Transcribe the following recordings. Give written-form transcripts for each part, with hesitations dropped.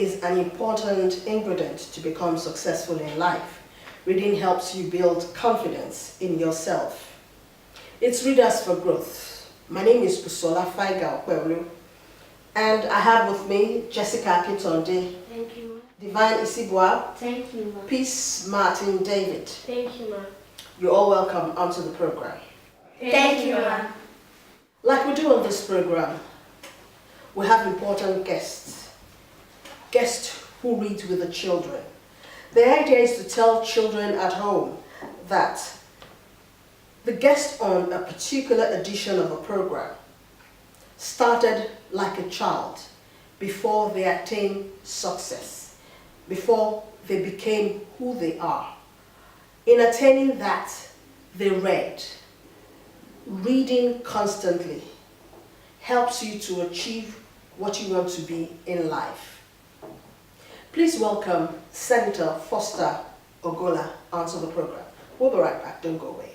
is an important ingredient to become successful in life. Reading helps you build confidence in yourself. It's Readers for Growth. My name is Busola Faiga Okwelu, and I have with me Jessica Kitonde. Thank you, ma. Divine Isibwa. Thank you, ma. Peace Martin David. Thank you, ma. You're all welcome onto the program. Thank you, ma. Like we do on this program, we have important guests. Guests who read with the children. The idea is to tell children at home that the guest on a particular edition of a program started like a child before they attained success, before they became who they are. In attaining that, they read. Reading constantly helps you to achieve what you want to be in life. Please welcome Senator Foster Ogola onto the program. We'll be right back, don't go away.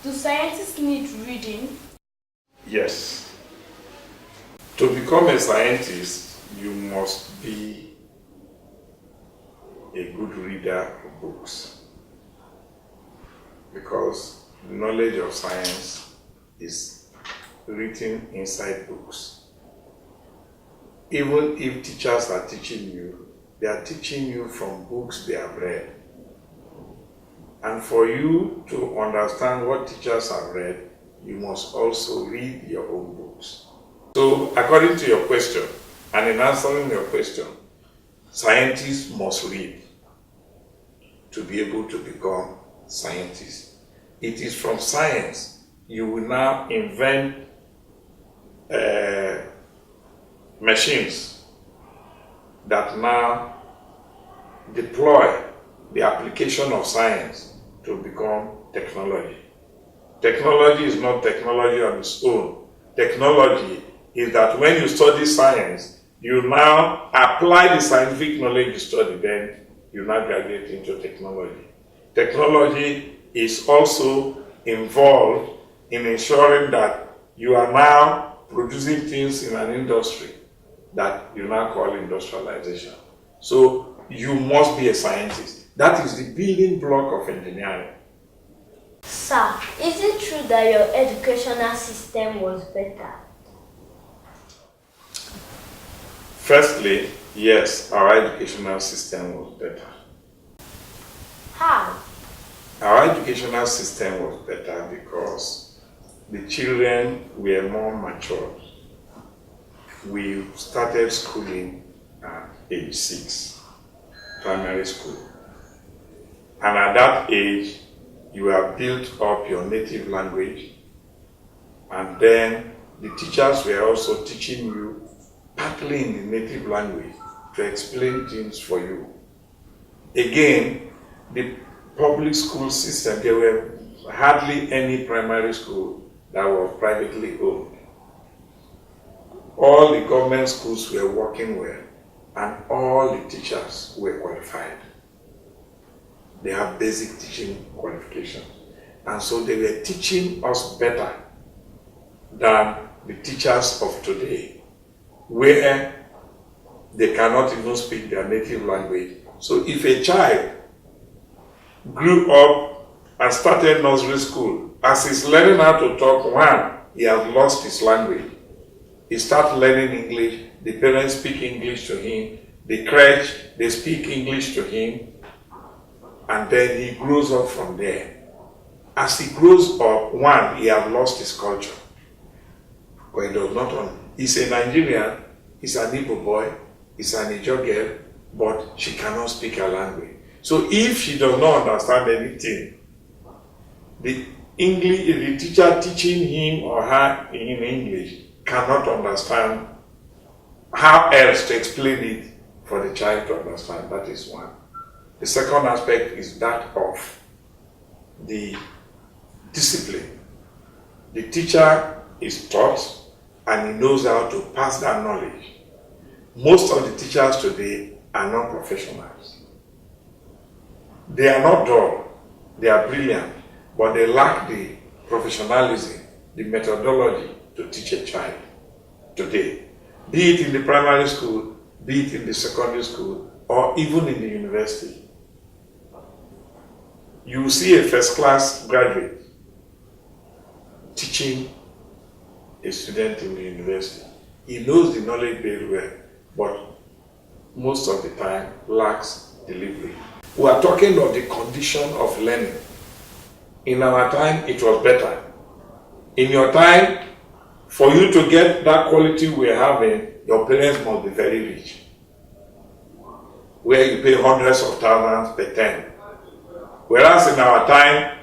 Do scientists need reading? Yes. To become a scientist, you must be a good reader of books, because knowledge of science is written inside books. Even if teachers are teaching you, they are teaching you from books they have read. And for you to understand what teachers have read, you must also read your own books. So, according to your question, and in answering your question, scientists must read to be able to become scientists. It is from science you will now invent machines that now deploy the application of science to become technology. Technology is not technology on its own. Technology is that when you study science, you now apply the scientific knowledge you study, then you now graduate into technology. Technology is also involved in ensuring that you are now producing things in an industry that you now call industrialization. So you must be a scientist. That is the building block of engineering. Sir, is it true that your educational system was better? Firstly, yes, our educational system was better. How? Our educational system was better because the children were more mature. We started schooling at age 6, primary school. And at that age, you have built up your native language, and then the teachers were also teaching you partly in the native language to explain things for you. Again, the public school system, there were hardly any primary school that was privately owned. All the government schools were working well, and all the teachers were qualified. They have basic teaching qualifications. And so they were teaching us better than the teachers of today, where they cannot even speak their native language. So if a child grew up and started nursery school, as he's learning how to talk, one, he has lost his language. He starts learning English, the parents speak English to him, the crèche, they speak English to him, and then he grows up from there. As he grows up, one, he has lost his culture. But he does not own. He's a Nigerian, he's an Igbo boy, he's an Ijo girl, but she cannot speak her language. So if she does not understand anything, the teacher teaching him or her in English cannot understand how else to explain it for the child to understand. That is one. The second aspect is that of the discipline. The teacher is taught and he knows how to pass that knowledge. Most of the teachers today are not professionals. They are not dull, they are brilliant, but they lack the professionalism, the methodology to teach a child today. Be it in the primary school, be it in the secondary school, or even in the university. You will see a first-class graduate teaching a student in the university. He knows the knowledge very well, but most of the time lacks delivery. We are talking of the condition of learning. In our time, it was better. In your time, for you to get that quality we're having, your parents must be very rich, where you pay hundreds of thousands per term. Whereas in our time,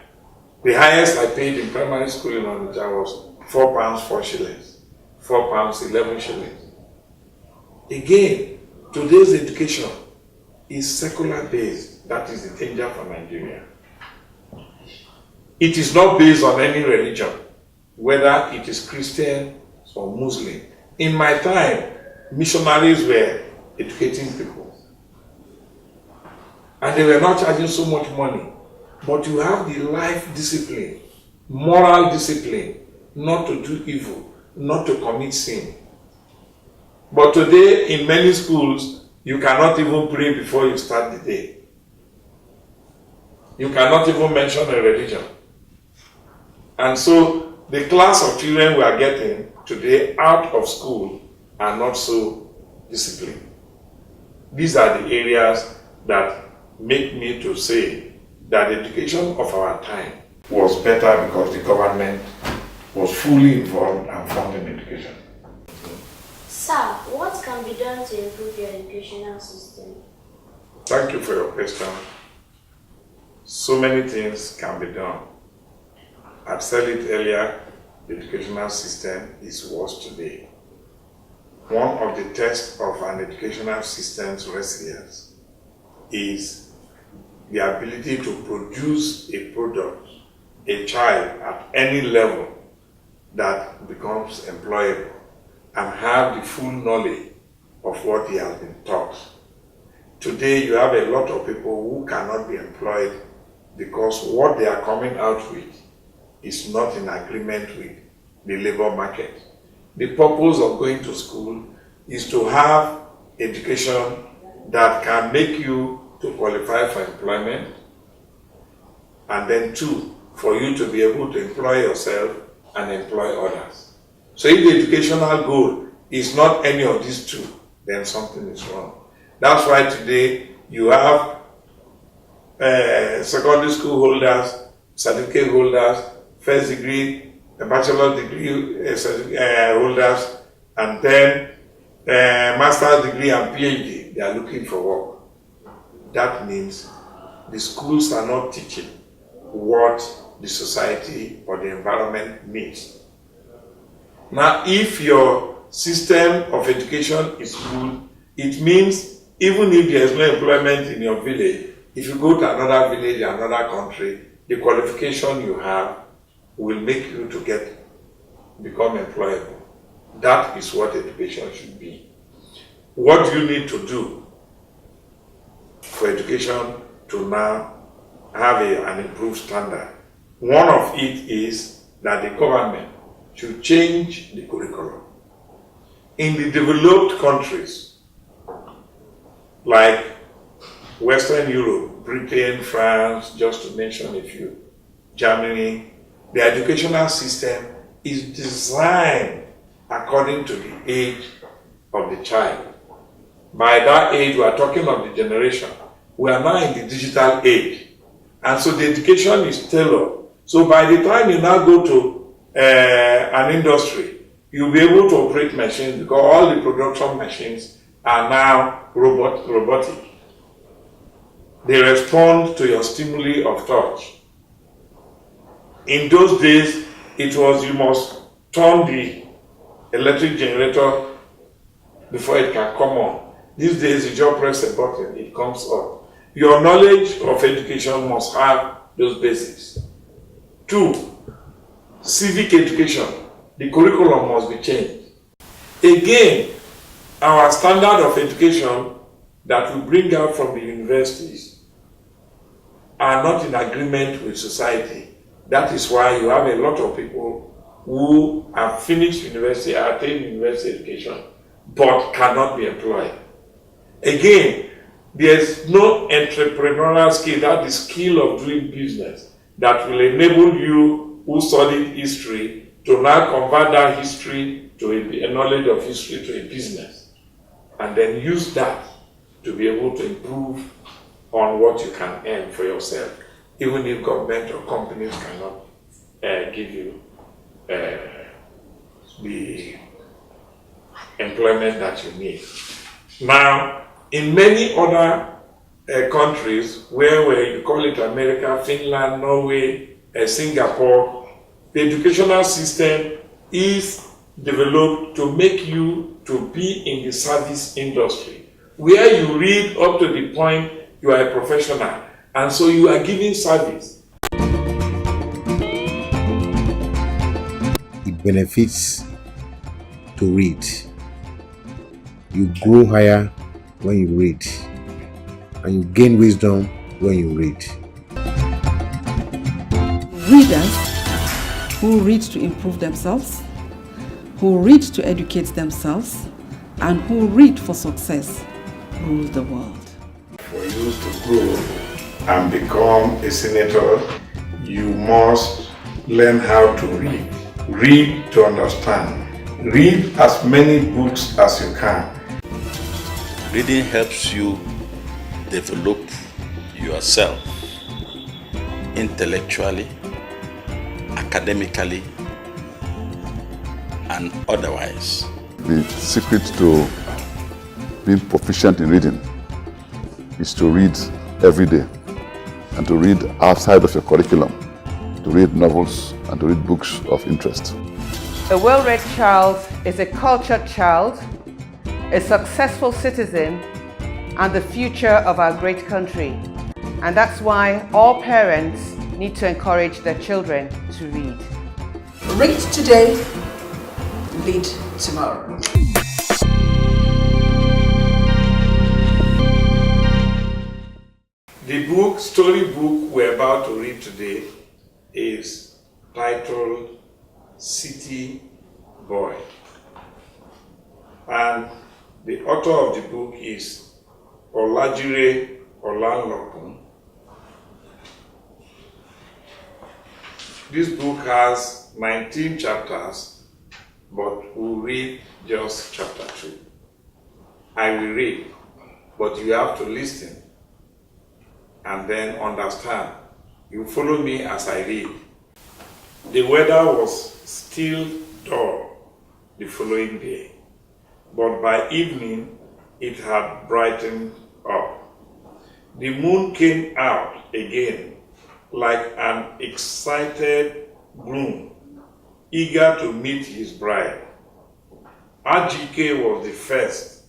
the highest I paid in primary school in Onitsha was £4, 4 shillings, £4, 11 shillings. Again, today's education is secular based. That is the danger for Nigeria. It is not based on any religion, whether it is Christian or Muslim. In my time, missionaries were educating people. And they were not charging so much money. But you have the life discipline, moral discipline, not to do evil, not to commit sin. But today, in many schools, you cannot even pray before you start the day. You cannot even mention a religion. And so, the class of children we are getting today out of school are not so disciplined. These are the areas that make me to say that the education of our time was better because the government was fully involved and funding education. Sir, what can be done to improve your educational system? Thank you for your question. So many things can be done. I've said it earlier, the educational system is worse today. One of the tests of an educational system's resilience is the ability to produce a product, a child at any level that becomes employable and have the full knowledge of what he has been taught. Today you have a lot of people who cannot be employed because what they are coming out with is not in agreement with the labor market. The purpose of going to school is to have education that can make you to qualify for employment, and then 2, for you to be able to employ yourself and employ others. So if the educational goal is not any of these 2, then something is wrong. That's why today you have secondary school holders, certificate holders, first degree, bachelor degree holders, and then master's degree and PhD. They are looking for work. That means the schools are not teaching what the society or the environment needs. Now, if your system of education is good, it means even if there is no employment in your village, if you go to another village, another country, the qualification you have will make you to become employable. That is what education should be. What do you need to do for education to now have an improved standard? One of it is that the government should change the curriculum. In the developed countries, like Western Europe, Britain, France, just to mention a few, Germany, the educational system is designed according to the age of the child. By that age, we are talking of the generation. We are now in the digital age. And so the education is tailored. So by the time you now go to an industry, you'll be able to operate machines because all the production machines are now robotic. They respond to your stimuli of touch. In those days, it was you must turn the electric generator before it can come on. These days, you just press a button, it comes up. Your knowledge of education must have those basics. 2, civic education. The curriculum must be changed. Again, our standard of education that we bring out from the universities are not in agreement with society. That is why you have a lot of people who have finished university, attained university education, but cannot be employed. Again, there is no entrepreneurial skill, that is skill of doing business, that will enable you who studied history to now convert that history to a knowledge of history to a business, and then use that to be able to improve on what you can earn for yourself, even if government or companies cannot give you the employment that you need. Now, in many other countries, where you call it America, Finland, Norway, Singapore, the educational system is developed to make you to be in the service industry, where you read up to the point you are a professional, and so you are giving service. It benefits to read. You grow higher when you read, and you gain wisdom when you read. Readers who read to improve themselves, who read to educate themselves, and who read for success rule the world. For you to grow and become a senator, you must learn how to read. Read to understand. Read as many books as you can. Reading helps you develop yourself intellectually, academically, and otherwise. The secret to being proficient in reading is to read every day and to read outside of your curriculum, to read novels and to read books of interest. A well-read child is a cultured child, a successful citizen, and the future of our great country. And that's why all parents need to encourage their children to read. Read today, lead tomorrow. The story book we're about to read today is titled City Boy. And the author of the book is Olajire Olanlokun. This book has 19 chapters, but we'll read just chapter 2. I will read, but you have to listen and then understand. You follow me as I read. The weather was still dull the following day, but by evening it had brightened up. The moon came out again like an excited groom, eager to meet his bride. Ajike was the first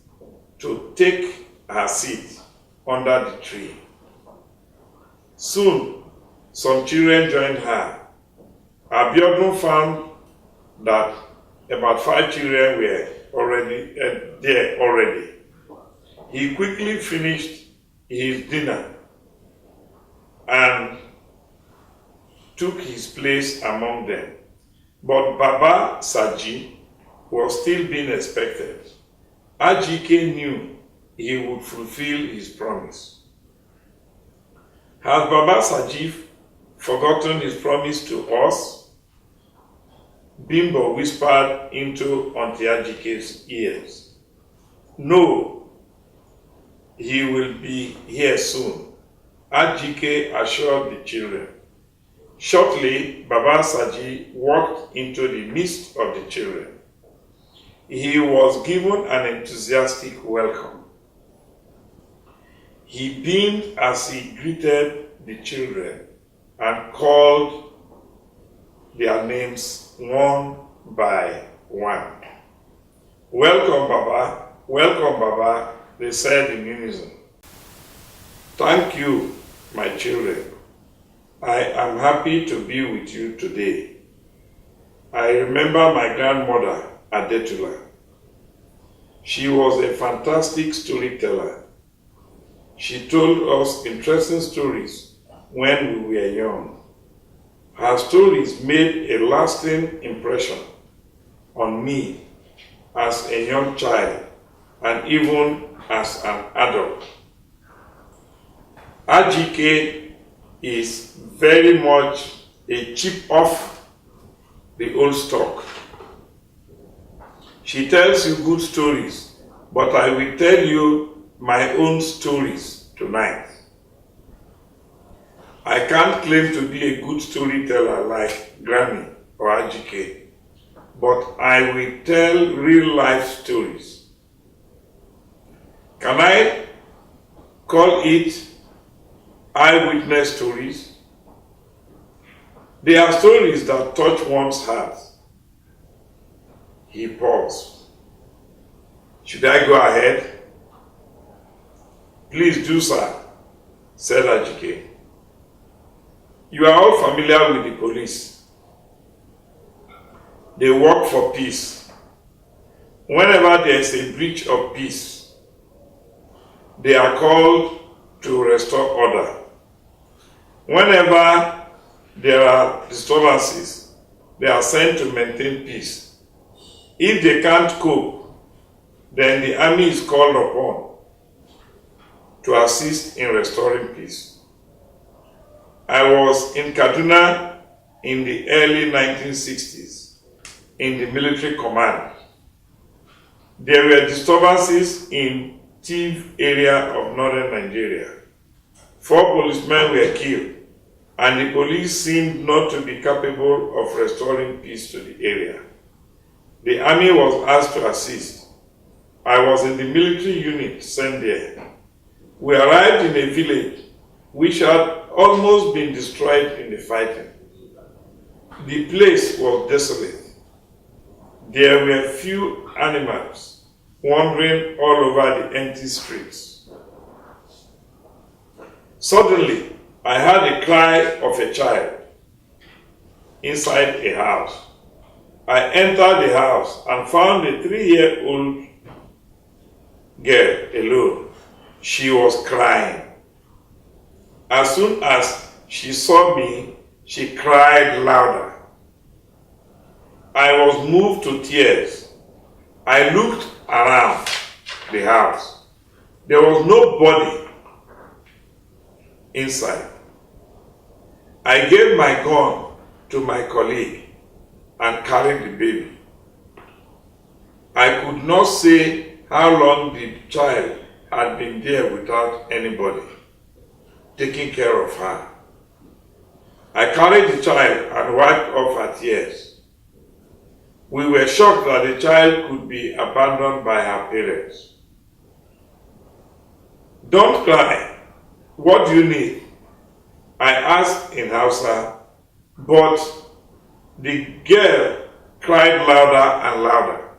to take her seat under the tree. Soon, some children joined her. Abiodun found that about 5 children were there already. He quickly finished his dinner and took his place among them. But Baba Saji was still being expected. Ajike knew he would fulfill his promise. Has Baba Saji forgotten his promise to us? Bimbo whispered into Auntie Ajike's ears. No, he will be here soon, Ajike assured the children. Shortly, Baba Saji walked into the midst of the children. He was given an enthusiastic welcome. He beamed as he greeted the children and called their names one by one. Welcome, Baba. Welcome, Baba, they said in unison. Thank you, my children. I am happy to be with you today. I remember my grandmother, Adetula. She was a fantastic storyteller. She told us interesting stories when we were young. Her stories made a lasting impression on me as a young child and even as an adult. RGK is very much a chip off the old stock. She tells you good stories, but I will tell you my own stories tonight. I can't claim to be a good storyteller like Grammy or RGK, but I will tell real life stories. Can I call it eyewitness stories? They are stories that touch one's heart. He paused. Should I go ahead? Please do, sir, said Ajike. You are all familiar with the police. They work for peace. Whenever there is a breach of peace, they are called to restore order. Whenever there are disturbances, they are sent to maintain peace. If they can't cope, then the army is called upon to assist in restoring peace. I was in Kaduna in the early 1960s in the military command. There were disturbances in Tiv area of northern Nigeria. 4 policemen were killed, and the police seemed not to be capable of restoring peace to the area. The army was asked to assist. I was in the military unit sent there. We arrived in a village which had almost been destroyed in the fighting. The place was desolate. There were few animals wandering all over the empty streets. Suddenly, I heard a cry of a child inside a house. I entered the house and found a 3-year-old girl alone. She was crying. As soon as she saw me, she cried louder. I was moved to tears. I looked around the house. There was nobody inside. I gave my gun to my colleague and carried the baby. I could not say how long the child had been there without anybody taking care of her. I carried the child and wiped off her tears. We were shocked that the child could be abandoned by her parents. Don't cry. What do you need? I asked in Hausa, but the girl cried louder and louder.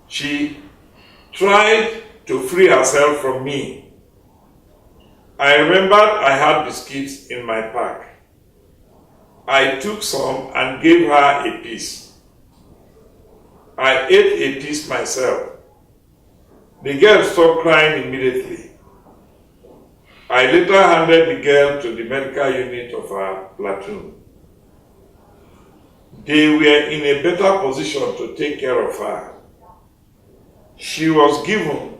She tried to free herself from me. I remembered I had biscuits in my pack. I took some and gave her a piece. I ate a piece myself. The girl stopped crying immediately. I later handed the girl to the medical unit of our platoon. They were in a better position to take care of her. She was given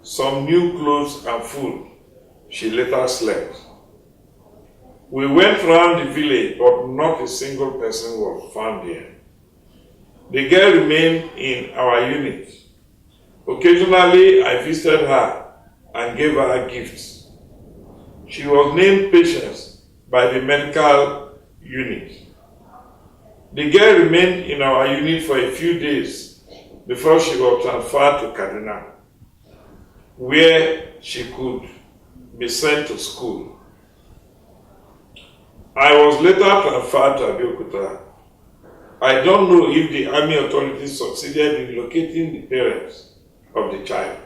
some new clothes and food. She later slept. We went around the village, but not a single person was found here. The girl remained in our unit. Occasionally, I visited her and gave her gifts. She was named Patience by the medical unit. The girl remained in our unit for a few days before she was transferred to Kaduna, where she could be sent to school. I was later transferred to Abeokuta. I don't know if the army authorities succeeded in locating the parents of the child.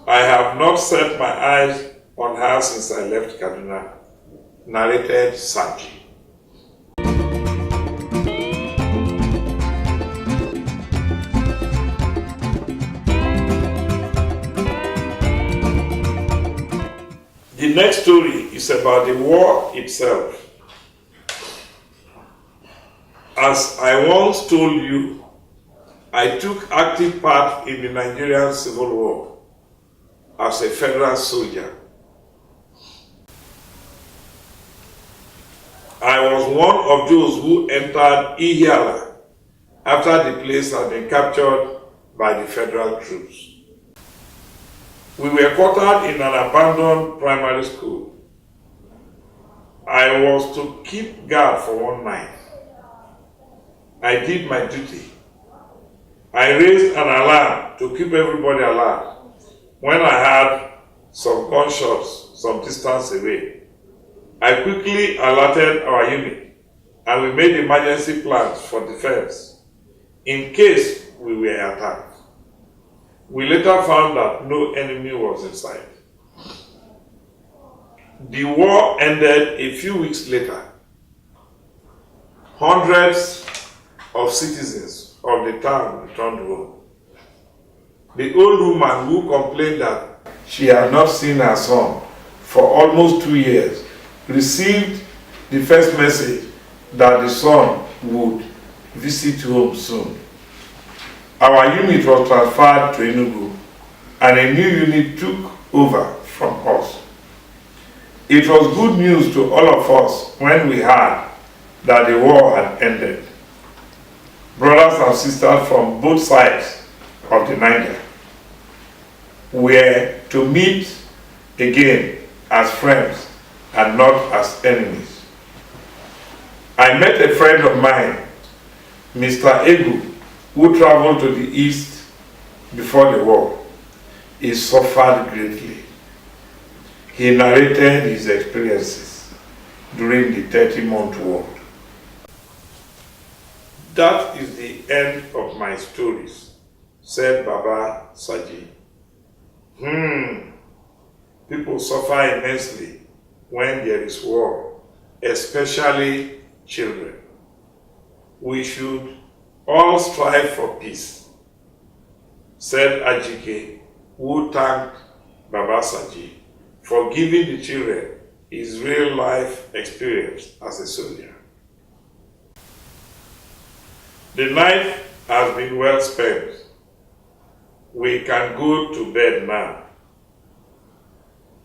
I have not set my eyes on her since I left Kaduna, narrated Saji. The next story is about the war itself. As I once told you, I took active part in the Nigerian Civil War as a federal soldier. I was one of those who entered Ihiala after the place had been captured by the federal troops. We were quartered in an abandoned primary school. I was to keep guard for one night. I did my duty. I raised an alarm to keep everybody alert when I heard some gunshots some distance away. I quickly alerted our unit and we made emergency plans for defense in case we were attacked. We later found that no enemy was in sight. The war ended a few weeks later. Hundreds of citizens of the town returned home. The old woman who complained that she had not seen her son for almost 2 years received the first message that the son would visit home soon. Our unit was transferred to Enugu and a new unit took over from us. It was good news to all of us when we heard that the war had ended. Brothers and sisters from both sides of the Niger were to meet again as friends and not as enemies. I met a friend of mine, Mr. Egu, who traveled to the east before the war. He suffered greatly. He narrated his experiences during the 30-month war. That is the end of my stories, said Baba Saji. People suffer immensely when there is war, especially children. We should all strive for peace, said Ajike, who thanked Baba Saji for giving the children his real-life experience as a soldier. The night has been well spent. We can go to bed now.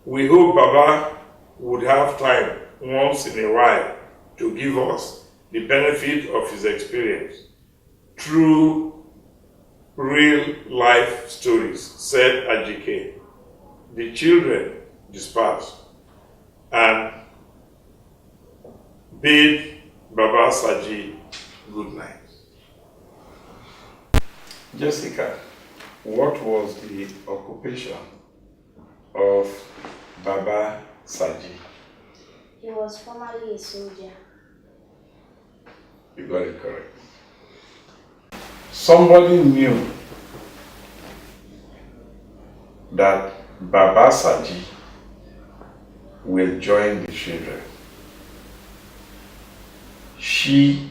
We hope Baba would have time once in a while to give us the benefit of his experience through real-life stories, said Ajike. The children dispersed and bade Baba Saji good night. Jessica, what was the occupation of Baba Saji? He was formerly a soldier. You got it correct. Somebody knew that Baba Saji will join the children. She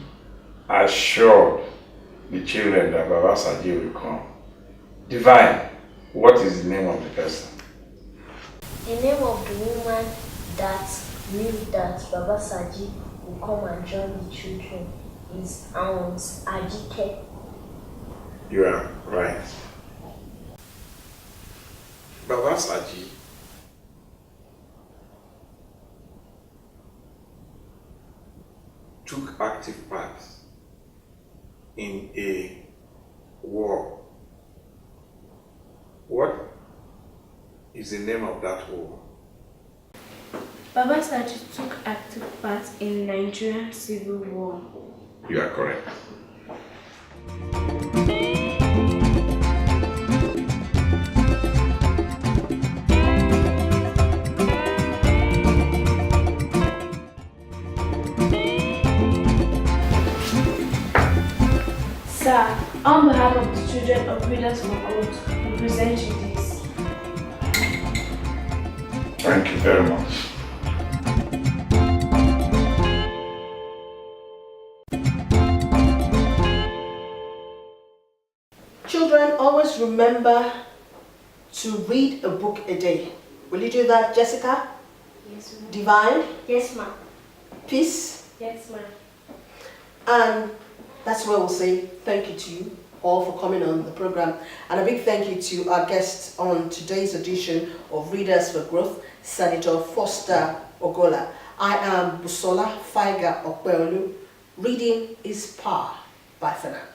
assured the children that Baba Saji will come. Divine, what is the name of the person? The name of the woman that knew that Baba Saji will come and join the children is Ajike. You are right. Baba Saji took active part in a war. What is the name of that war? Baba Saji took active part in Nigerian Civil War. You are correct. Sir, on behalf of the children of Readers for Growth, we present you this. Thank you very much. Children, always remember to read a book a day. Will you do that, Jessica? Yes, ma'am. Divine? Yes, ma'am. Peace? Yes, ma'am. And that's where we'll say thank you to you all for coming on the program. And a big thank you to our guests on today's edition of Readers for Growth, Senator Foster Ogola. I am Busola Faiga Okweolu. Reading is power. Bye for now.